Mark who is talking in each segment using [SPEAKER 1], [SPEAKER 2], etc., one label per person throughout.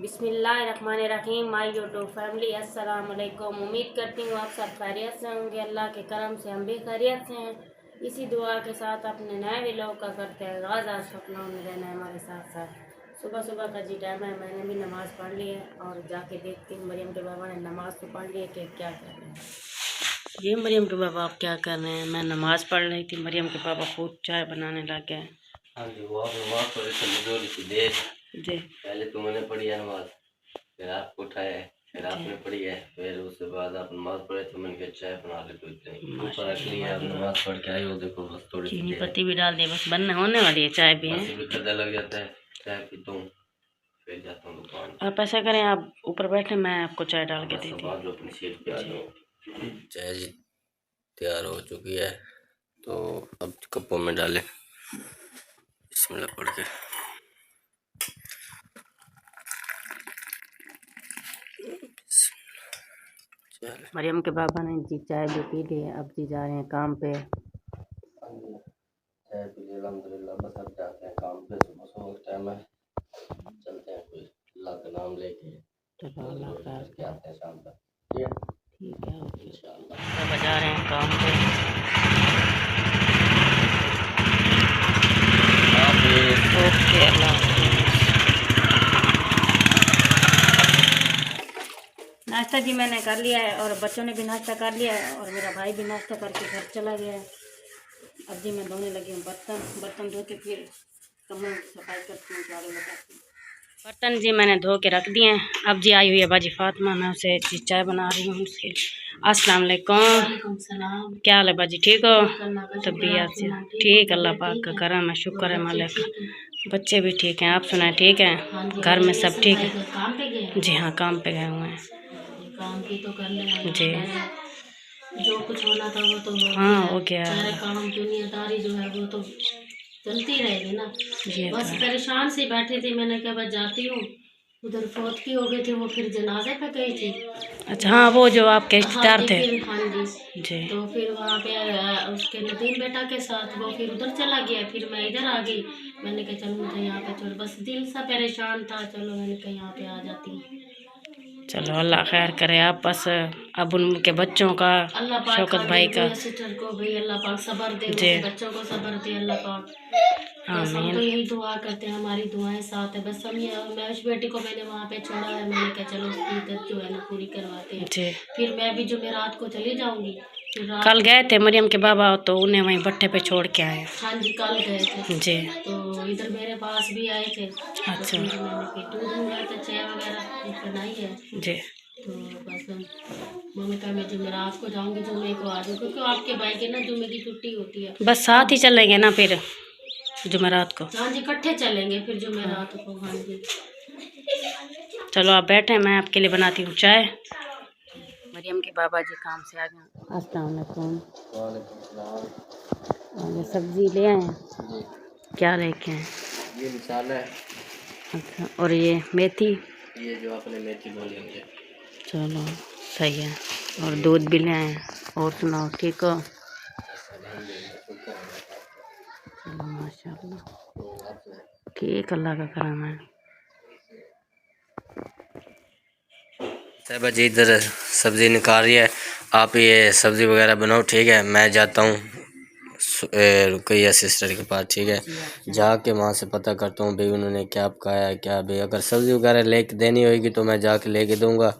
[SPEAKER 1] बिस्मिल्लाहिर्रहमानिर्रहीम। My YouTube family अस्सलाम वालेकुम। उम्मीद करती हूँ आप सब खैरियत से होंगे। अल्लाह के करम से हम भी खैरियत से हैं। इसी दुआ के साथ अपने नए व्लॉग का करते हैं आगाज़। आज सपना में रहना है हमारे साथ साथ। सुबह सुबह का जी टाइम है, मैंने भी नमाज़ पढ़ ली है और जाके देखती हूँ मरियम के बाबा ने नमाज़ तो पढ़ ली है कि क्या कर रहे हैं। ये मरियम के बाबा आप क्या कर रहे हैं? मैं नमाज़ पढ़ रही थी, मरियम के पापा खुद चाय बनाने लग गए।
[SPEAKER 2] हाँ जी, वो देर
[SPEAKER 1] जी
[SPEAKER 2] पहले तो मैंने पढ़ी है नमाज, फिर आपको उठाया है, फिर आपने पढ़ी है, फिर उसके बाद आप नमाज पढ़े तो मैंने कहा चाय बना ले। तो इतनी ऊपर रख ली है, आप नमाज पढ़ के आए हो, देखो बस थोड़ी
[SPEAKER 1] चीनी पत्ती भी डाल दी, बस बनने होने वाली है चाय भी है।
[SPEAKER 2] भी कदा लग जाता है, चाय पीता हूँ फिर जाता हूँ दुकान।
[SPEAKER 1] आप ऐसा करें, आप ऊपर बैठे, मैं आपको चाय डाल के देती हूँ।
[SPEAKER 2] अपनी सीट पे आ जाओ। चाय जी तैयार हो चुकी है, तो अब कपों में डालें। बिस्मिल्लाह पढ़ के।
[SPEAKER 1] मरियम के बाबा ने जी चाय भी पी ली है, अब जी जा रहे हैं काम पे।
[SPEAKER 2] चाय पी ली अल्हम्दुलिल्लाह, बस अब जाते हैं काम पे। सुबह सुबह टाइम है, चलते हैं कोई अल्लाह का नाम लेके करके आते हैं शाम तक। ठीक है इंशाअल्लाह।
[SPEAKER 1] अब जा रहे हैं काम पे। ओके अल्लाह हाफिज़। नाश्ता जी मैंने कर लिया है और बच्चों ने भी नाश्ता कर लिया है और मेरा भाई भी नाश्ता करके घर चला गया है। अब जी मैं धोने लगी हूँ बर्तन धो के फिर कमरों की सफाई करती हूँ, झाड़ू लगाती हूँ। बर्तन जी मैंने धो के रख दिए हैं। अब जी आई हुई है बाजी फातिमा, मैं उसे जी चाय बना रही हूँ उसके। अस्सलाम वालेकुम। क्या हाल है बाजी, ठीक हो? तबीयत से ठीक, अल्लाह पाक का करम है, शुक्र है मालिक का। बच्चे भी ठीक हैं, आप सुनाए ठीक हैं? घर में सब ठीक है? जी हाँ, काम पे गए हुए हैं। काम की तो कर ले जी, जो कुछ होना था वो तो हाँ हो गया। काम दुनियादारी जो है वो तो चलती रहेगी ना। बस परेशान से बैठे थे, मैंने कहा बस जाती हूँ। उधर फौत की हो गई थी, वो फिर जनाजे पे गई थी। अच्छा हाँ, वो जो आपके रिश्तेदार थे। हाँ जी। तो फिर वहाँ पे उसके नदीम बेटा के साथ वो फिर उधर चला गया, फिर मैं इधर आ गई। मैंने कहा चलो मुझे यहाँ पे छोड़, बस दिल सा परेशान था, चलो मैंने कहा यहाँ पे आ जाती हूँ। चलो अल्लाह खैर करे। आप बस अब उनके बच्चों का, शौकत भाई का को भाई अल्लाह पाक सब्र दे, उनके बच्चों को सब्र दे अल्लाह पाक। हम तो यही दुआ करते हैं, हमारी दुआएं साथ है। बस मैं उस बेटी को मैंने वहाँ पे छोड़ा है, मैंने कहा चलो उसकी इज्जत जो है ना पूरी करवाते हैं। फिर मैं भी जुमेरात को चली जाऊंगी। कल गए थे मरियम के बाबा, तो उन्हें वहीं भट्टे पे छोड़ के आए। हाँ जी कल गए थे जी, तो इधर मेरे पास भी आए थे। अच्छा, तो मैंने फिर दूध मंगाया था, चाय वगैरह बनाई है जी। तो बस मम्मी का मैं जुमेरात को जाऊंगी, जुमे को आ जाऊँ, क्योंकि आपके भाई के ना जुमे की छुट्टी होती है। बस साथ ही चलेंगे ना फिर जुमेरात को। हाँ जी इकट्ठे चलेंगे फिर जुमेरात को। हाँ जी चलो आप बैठे, मैं आपके लिए बनाती हूँ चाय। मरियम के बाबा जी काम से आ गए। अस्सलाम वालेकुम। ये सब्जी ले आए हैं? क्या लेके हैं?
[SPEAKER 2] ये मिसाल है।
[SPEAKER 1] अच्छा, और ये मेथी?
[SPEAKER 2] ये जो आपने मेथी बोली मुझे।
[SPEAKER 1] चलो सही है। और दूध भी ले आए। और सुनाओ ठीक हो? चलो माशाल्लाह ठीक, अल्लाह का करम है।
[SPEAKER 2] साहिबा जी इधर सब्ज़ी निकाल रही है, आप ये सब्ज़ी वगैरह बनाओ, ठीक है? मैं जाता हूँ रुकैया सिस्टर के पास, ठीक है? जाके वहाँ से पता करता हूँ भाई उन्होंने क्या पकाया है, क्या भाई अगर सब्ज़ी वगैरह लेके देनी होगी तो मैं जाके लेके दूँगा।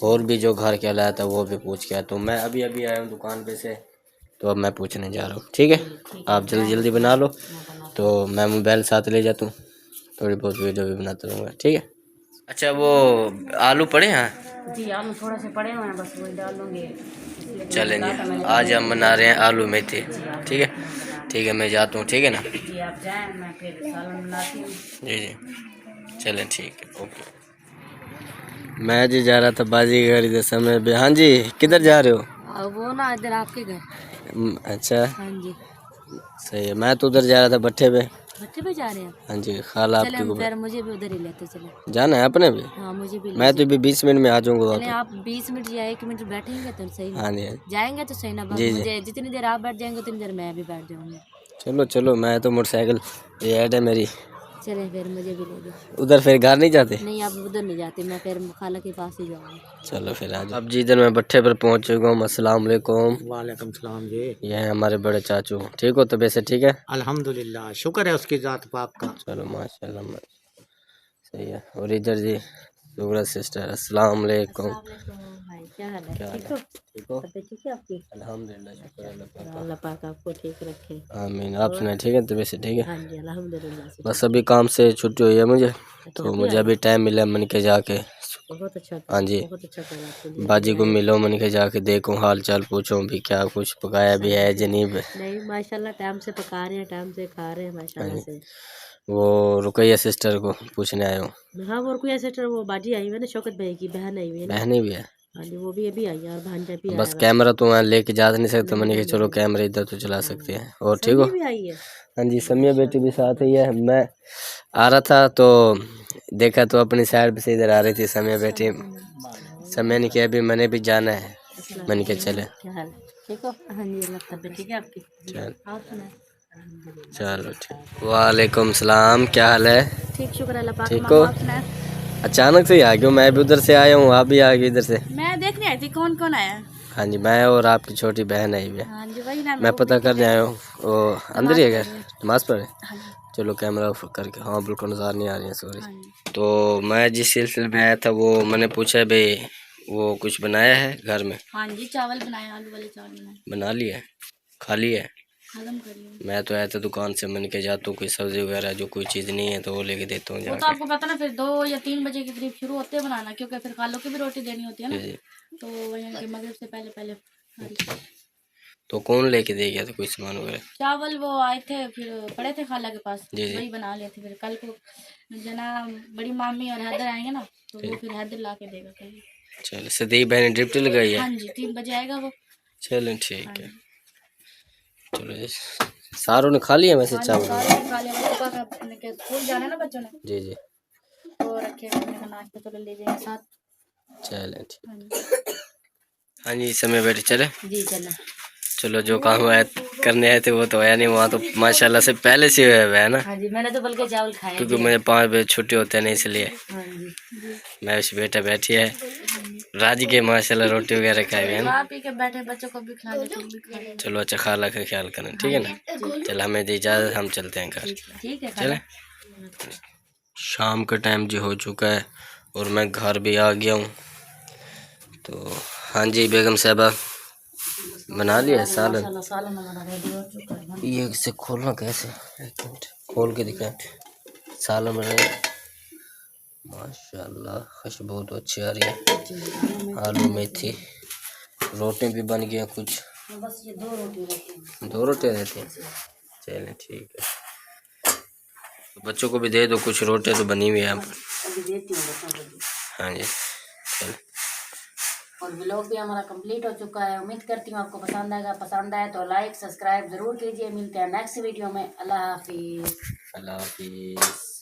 [SPEAKER 2] और भी जो घर के लाया था वो भी पूछ के आता हूँ। मैं अभी अभी आया हूँ दुकान पे से, तो अब मैं पूछने जा रहा हूँ, ठीक है? आप जल्दी जल्दी बना लो, तो मैं मोबाइल साथ ले जाता हूँ, थोड़ी बहुत वीडियो भी बनाता रहूँगा, ठीक है? अच्छा वो आलू पड़े हैं?
[SPEAKER 1] जी आलू थोड़े से पड़े हुए हैं, बस वही डाल दूँगी।
[SPEAKER 2] चलेंगे, आज हम बना रहे हैं आलू मेथी, ठीक है? ठीक है मैं जाता हूँ, ठीक है ना?
[SPEAKER 1] जी आप जाएँ, मैं फिर सालन बनाती हूँ।
[SPEAKER 2] जी जी चलें ठीक है, ओके। मैं जी जा रहा था बाजी के घर इधर समय पे। हाँ जी किधर जा रहे हो?
[SPEAKER 1] वो ना इधर आपके घर।
[SPEAKER 2] अच्छा
[SPEAKER 1] हाँ जी
[SPEAKER 2] सही है, मैं तो उधर जा रहा था भट्टे पे।
[SPEAKER 1] बच्चे पे जा रहे हैं?
[SPEAKER 2] हाँ जी खाला
[SPEAKER 1] चले
[SPEAKER 2] आपकी को
[SPEAKER 1] फिर मुझे भी उधर ही लेते चले।
[SPEAKER 2] जाना है अपने भी?
[SPEAKER 1] हाँ मुझे भी
[SPEAKER 2] मैं तो भी 20 मिनट में आ जाऊँगा।
[SPEAKER 1] चले आप 20 मिनट या 1 मिनट बैठेंगे तो सही ना?
[SPEAKER 2] हाँ जी
[SPEAKER 1] जाएंगे तो सही ना।
[SPEAKER 2] जी
[SPEAKER 1] मुझे जितनी देर आप बैठ जाएंगे उतनी देर मैं भी बैठ जाऊंगी।
[SPEAKER 2] चलो चलो, मैं तो मोटरसाइकिल ये ऐड है मेरी,
[SPEAKER 1] चले फिर मुझे भी ले दो।
[SPEAKER 2] उधर फिर घर नहीं जाते?
[SPEAKER 1] नहीं अब उधर नहीं जाते, मैं फिर खाला के पास ही जाऊँगी।
[SPEAKER 2] चलो फिर आज अब जी इधर मैं भट्ठे पर पहुंच चुका हूँ। अस्सलाम वालेकुम।
[SPEAKER 3] वालेकुम सलाम जी।
[SPEAKER 2] ये है हमारे बड़े चाचू। ठीक हो? तो वैसे ठीक है?
[SPEAKER 3] अल्हम्दुलिल्लाह, शुक्र है उसकी जात पाक का।
[SPEAKER 2] चलो माशाल्लाह सही है। और इधर जी सूरज सिस्टर। अस्सलाम वालेकुम।
[SPEAKER 1] भाई क्या हाल है?
[SPEAKER 2] क्या हाल
[SPEAKER 1] ठीक
[SPEAKER 2] है?
[SPEAKER 1] हो?
[SPEAKER 2] ठीक हो?
[SPEAKER 1] तबीयत ठीक है आपकी?
[SPEAKER 2] अल्हम्दुलिल्लाह, शुक्र है अल्लाह का।
[SPEAKER 1] अल्लाह पाक आपको ठीक रखे।
[SPEAKER 2] आमीन। आप सुनाए ठीक है? तो वैसे ठीक है?
[SPEAKER 1] हाँ जी अल्हम्दुलिल्लाह से
[SPEAKER 2] बस
[SPEAKER 1] ठीक
[SPEAKER 2] अभी काम से छुट्टी हुई है मुझे,
[SPEAKER 1] है।
[SPEAKER 2] तो
[SPEAKER 1] अच्छा
[SPEAKER 2] मुझे अभी टाइम मिला मन के जाके।
[SPEAKER 1] बहुत अच्छा
[SPEAKER 2] हाँ जी,
[SPEAKER 1] बहुत अच्छा करा आपके लिए।
[SPEAKER 2] बाजी को मिलो मन के जाके देखूं, हाल चाल पूछूं भी क्या कुछ पकाया भी है जनीब।
[SPEAKER 1] नहीं माशाल्लाह टाइम से पका रहे हैं, टाइम से खा रहे हैं
[SPEAKER 2] हाँ
[SPEAKER 1] माशाल्लाह
[SPEAKER 2] जी,
[SPEAKER 1] से।
[SPEAKER 2] वो रुकैया सिस्टर को पूछने आया हूँ।
[SPEAKER 1] हाँ और कोई ऐसे वो बाजी आई हुई है ना, शौकत भाई की बहन आई हुई है ना।
[SPEAKER 2] बहनी भी है।
[SPEAKER 1] हाँ जी वो भी अभी आई है और भांजा भी
[SPEAKER 2] बस
[SPEAKER 1] आया हुआ है।
[SPEAKER 2] कैमरा तो वहाँ लेके जा नहीं सकते, मैंने कहा चलो
[SPEAKER 1] नहीं।
[SPEAKER 2] कैमरा इधर तो चला सकते हैं। और ठीक हो?
[SPEAKER 1] समी भी आई है।
[SPEAKER 2] हाँ जी, समिया बेटी भी साथ ही है। मैं आ रहा था तो देखा तो अपनी साइड से इधर आ रही थी समिया बेटी। समय ने किया अभी मैंने भी जाना है, मैंने कहा चले।
[SPEAKER 1] क्या हाल है? ठीक हो? हाँ जी अल्लाह तबीयत ठीक है आपकी?
[SPEAKER 2] चल
[SPEAKER 1] आप सुनाए?
[SPEAKER 2] चलो ठीक। वालेकुम सलाम, क्या हाल है?
[SPEAKER 1] ठीक शुक्र है अल्लाह पाक
[SPEAKER 2] ठीक
[SPEAKER 1] का।
[SPEAKER 2] हो?
[SPEAKER 1] आप सुनाए?
[SPEAKER 2] अचानक से ही आ गया, मैं भी उधर से आया हूँ, आप भी आ गए इधर से।
[SPEAKER 1] मैं देखने आई थी कौन कौन आया।
[SPEAKER 2] हाँ जी, मैं और आपकी छोटी बहन आई हुई है।
[SPEAKER 1] हाँ जी वही ना
[SPEAKER 2] मैं
[SPEAKER 1] वो
[SPEAKER 2] पता
[SPEAKER 1] मीटिंग
[SPEAKER 2] करने
[SPEAKER 1] में
[SPEAKER 2] आया हूँ। वो अंदर ही है क्या?
[SPEAKER 1] पढ़ रही है।
[SPEAKER 2] नमाज पढ़े?
[SPEAKER 1] हाँ जी
[SPEAKER 2] चलो कैमरा ऑफ करके। हाँ बिल्कुल नज़र नहीं आ रही है, सॉरी।
[SPEAKER 1] हाँ जी।
[SPEAKER 2] तो मैं जिस सिलसिले में आया था वो मैंने पूछा भाई वो कुछ बनाया है घर में?
[SPEAKER 1] हाँ जी चावल बनाए, आलू वाले चावल बनाए।
[SPEAKER 2] बना लिया है? खा लिया है?
[SPEAKER 1] हजम करिए।
[SPEAKER 2] मैं तो आया था दुकान से, मन के जाता हूँ कोई सब्जी वगैरह जो कोई चीज़ नहीं है तो वो लेके देता हूँ
[SPEAKER 1] वो तो
[SPEAKER 2] जाके।
[SPEAKER 1] आपको पता ना फिर 2 या 3 बजे के करीब शुरू होते हैं बनाना, क्योंकि फिर खालों की भी रोटी देनी होती है ना।
[SPEAKER 2] जी जी।
[SPEAKER 1] तो वही के मगरिब से पहले पहले
[SPEAKER 2] तो कौन लेके दे गया था कोई सामान वगैरह?
[SPEAKER 1] चावल वो आए थे फिर पड़े थे खाला के पास,
[SPEAKER 2] जी जी।
[SPEAKER 1] वही बना लिए थे। फिर कल को जना बड़ी मामी और हैदर आएंगे ना, तो वो फिर हैदर ला के देगा कल।
[SPEAKER 2] चलो सदी बहन ड्यूटी लगाई है?
[SPEAKER 1] हाँ जी 3 बजे आएगा वो।
[SPEAKER 2] चलो
[SPEAKER 1] हाँ
[SPEAKER 2] ठीक है।
[SPEAKER 1] जी
[SPEAKER 2] चलो जी, सारों ने खा लिया वैसे
[SPEAKER 1] हाँ जी
[SPEAKER 2] चावल?
[SPEAKER 1] सारे खा लिया। बच्चों का अपने के स्कूल जाना है ना बच्चों ने,
[SPEAKER 2] जी जी।
[SPEAKER 1] तो रखे हुए हैं, नाश्ता चलो ले जाएंगे साथ।
[SPEAKER 2] चलें ठीक।
[SPEAKER 1] हाँ जी
[SPEAKER 2] हाँ जी, समय बैठे चले।
[SPEAKER 1] जी चलो।
[SPEAKER 2] चलो जो काम आए करने आए थे वो तो आया नहीं, वहाँ तो माशाल्लाह से पहले से हुआ है ना,
[SPEAKER 1] हाँ जी मैंने तो बल्कि चावल खाए
[SPEAKER 2] क्योंकि
[SPEAKER 1] भी है।
[SPEAKER 2] मुझे 5 बजे छुट्टी होते हैं, नहीं इसलिए
[SPEAKER 1] हाँ जी
[SPEAKER 2] मैं उस बेटा बैठी है राज के माशाल्लाह रोटी वगैरह खाए हुए हैं ना।
[SPEAKER 1] खा पी के बैठे, बच्चों को भी खिला दे, तुम भी खा लो।
[SPEAKER 2] चलो अच्छा, खाला का ख्याल करें, ठीक है ना? चल हमें दी इजाज़त, हम चलते हैं घर।
[SPEAKER 1] ठीक है
[SPEAKER 2] चले। शाम का टाइम जो हो चुका है और मैं घर भी आ गया हूँ। तो हाँ जी बेगम साहबा, बना लिया सालन?
[SPEAKER 1] माशाल्लाह सालन हमारा रेडी हो चुका है।
[SPEAKER 2] ये इसे खोलना कैसे? एक मिनट खोल के दिखाएं। सालन बना है माशाल्लाह, खुशबू तो अच्छी आ रही है। आलू मेथी, रोटी भी बन गया कुछ।
[SPEAKER 1] बस ये 2 रोटी रहती हैं।
[SPEAKER 2] 2 रोटियाँ रहती हैं? चलें ठीक है, तो बच्चों को भी दे दो, कुछ रोटियाँ तो बनी हुई है यहाँ पर।
[SPEAKER 1] अभी देती हूँ बच्चों को भी।
[SPEAKER 2] हाँ जी चल।
[SPEAKER 1] और व्लॉग भी हमारा कंप्लीट हो चुका है। उम्मीद करती हूँ आपको पसंद आएगा। पसंद आए तो लाइक सब्सक्राइब जरूर कीजिए। मिलते हैं नेक्स्ट वीडियो में। अल्लाह हाफिज़।
[SPEAKER 2] अल्लाह हाफिज़।